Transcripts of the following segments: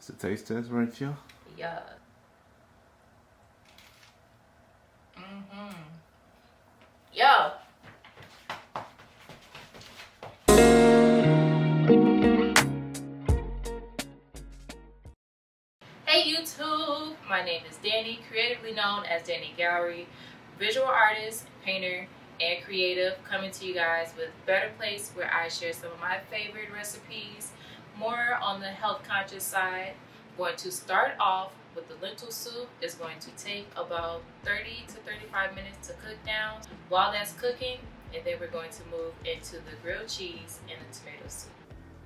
It's a taste test, Rachel. Yeah. Yo. Hey YouTube, my name is Danny, creatively known as Danny Gallery, visual artist, painter, and creative, coming to you guys with BetterPlates, where I share some of my favorite recipes, more on the health conscious side. I'm going to start off with the lentil soup. It's going to take about 30 to 35 minutes to cook down. While that's cooking, and then we're going to move into the grilled cheese and the tomato soup.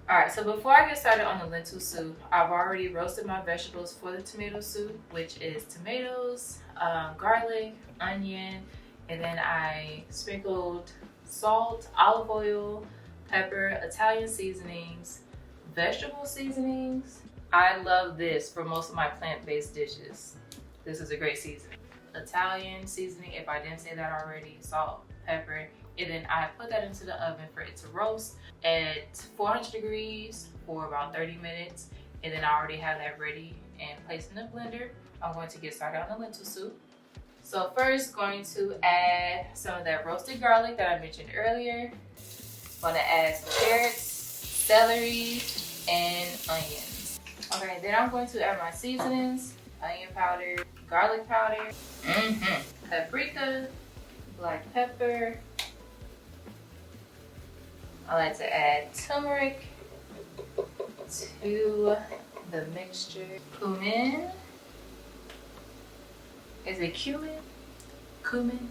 Alright, so before I get started on the lentil soup, I've already roasted my vegetables for the tomato soup, which is tomatoes, garlic, onion, and then I sprinkled salt, olive oil, pepper, Italian seasonings, vegetable seasonings. I love this for most of my plant-based dishes. This is a great seasoning. Italian seasoning, if I didn't say that already, salt, pepper, and then I put that into the oven for it to roast at 400 degrees for about 30 minutes. And then I already have that ready and placed in the blender. I'm going to get started on the lentil soup. So first, going to add some of that roasted garlic that I mentioned earlier. I'm going to add some carrots, celery, and onions. Okay, then I'm going to add my seasonings, onion powder, garlic powder, paprika, black pepper. I like to add turmeric to the mixture. Cumin. Is it cumin? Cumin?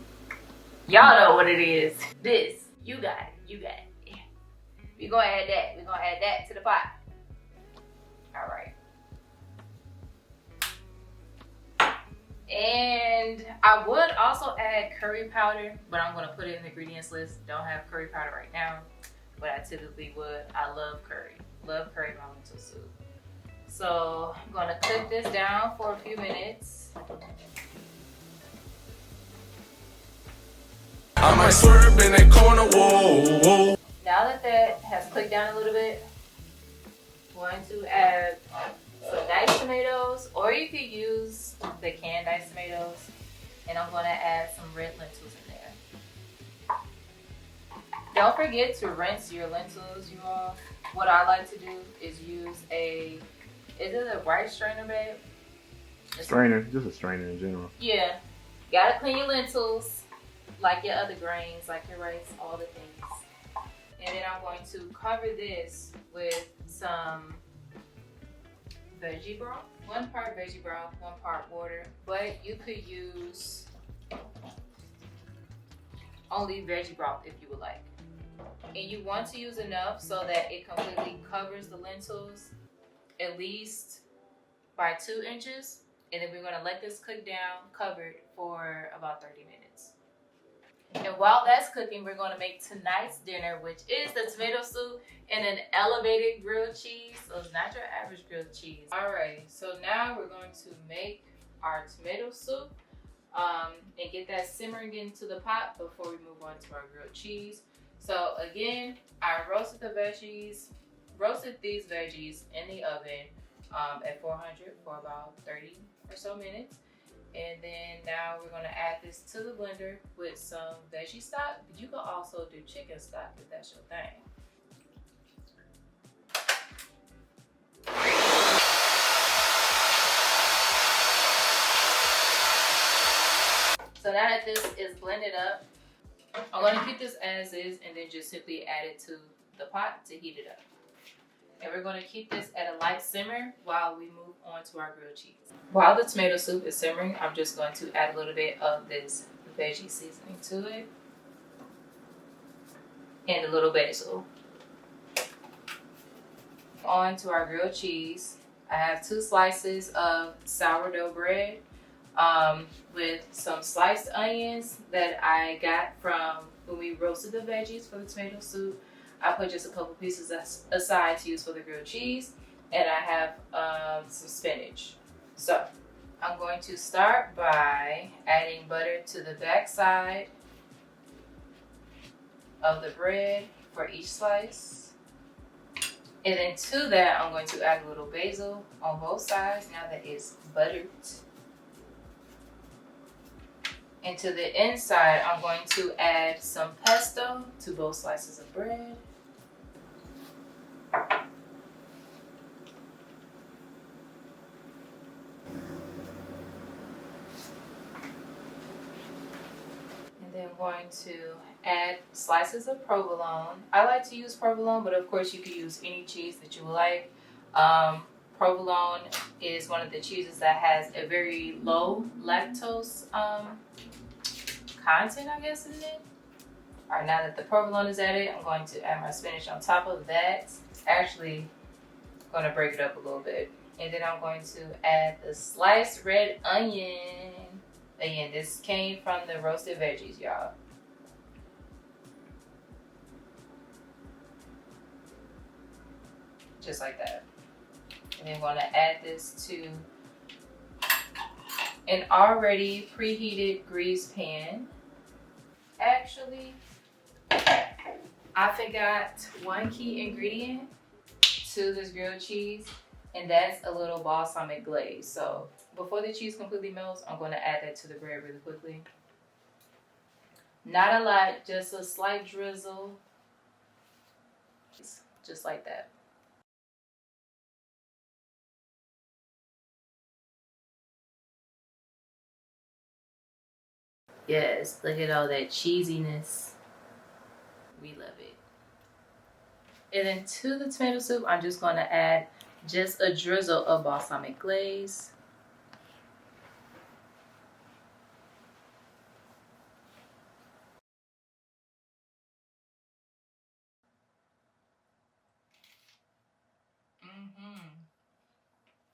Y'all know what it is. This. You got it. You got it. Yeah. We're gonna add that. We're gonna add that to the pot. Alright. And I would also add curry powder, but I'm gonna put it in the ingredients list. Don't have curry powder right now, but I typically would. I love curry. Love curry in my lentil soup. So I'm gonna cook this down for a few minutes. I might swerve in that corner, whoa, whoa. Now that that has cooked down a little bit, I'm going to add some diced tomatoes, or you could use the canned diced tomatoes, and I'm going to add some red lentils in there. Don't forget to rinse your lentils, you all. What I like to do is use is it a white strainer, babe? Strainer, just a strainer in general. Yeah, gotta clean your lentils like your other grains, like your rice, all the things. And then I'm going to cover this with some veggie broth. 1 part veggie broth, 1 part water. But you could use only veggie broth if you would like. And you want to use enough so that it completely covers the lentils, at least by 2 inches. And then we're gonna let this cook down covered for about 30 minutes. And while that's cooking, we're gonna make tonight's dinner, which is the tomato soup and an elevated grilled cheese. So it's not your average grilled cheese. Alright, so now we're going to make our tomato soup and get that simmering into the pot before we move on to our grilled cheese. So again, I roasted these veggies in the oven at 400 for about 30 or so minutes. And then now we're gonna add this to the blender with some veggie stock. But you can also do chicken stock if that's your thing. So now that this is blended up, I'm gonna keep this as is and then just simply add it to the pot to heat it up. And we're gonna keep this at a light simmer while we move on to our grilled cheese. While the tomato soup is simmering, I'm just going to add a little bit of this veggie seasoning to it. And a little basil. On to our grilled cheese. I have 2 slices of sourdough bread with some sliced onions that I got from when we roasted the veggies for the tomato soup. I put just a couple pieces aside to use for the grilled cheese, and I have some spinach. So I'm going to start by adding butter to the back side of the bread for each slice. And then to that, I'm going to add a little basil on both sides now that it's buttered. And to the inside, I'm going to add some pesto to both slices of bread. And then I'm going to add slices of provolone. I like to use provolone, but of course you could use any cheese that you would like. Provolone is one of the cheeses that has a very low lactose content, I guess, in it. All right, now that the provolone is added, I'm going to add my spinach on top of that. Actually, I'm going to break it up a little bit. And then I'm going to add the sliced red onion. Again, this came from the roasted veggies, y'all. Just like that. And then I'm going to add this to an already preheated greased pan. Actually, I forgot one key ingredient to this grilled cheese, and that's a little balsamic glaze. So before the cheese completely melts, I'm going to add that to the bread really quickly. Not a lot, just a slight drizzle. Just like that. Yes, look at all that cheesiness. We love it. And then to the tomato soup, I'm just going to add just a drizzle of balsamic glaze.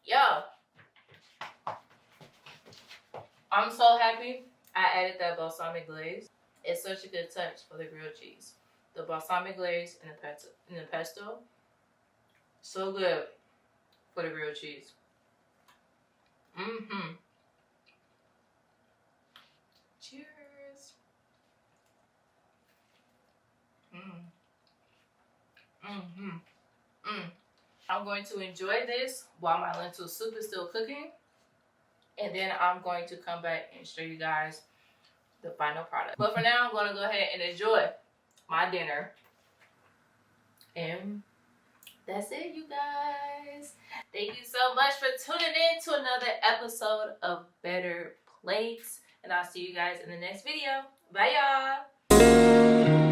Yo, I'm so happy I added that balsamic glaze. It's such a good touch for the grilled cheese. The balsamic glaze and the pesto, so good for the grilled cheese. Cheers. I'm going to enjoy this while my lentil soup is still cooking. And then I'm going to come back and show you guys the final product. But for now, I'm going to go ahead and enjoy my dinner. And that's it, you guys. Thank you so much for tuning in to another episode of Better Plates. And I'll see you guys in the next video. Bye, y'all.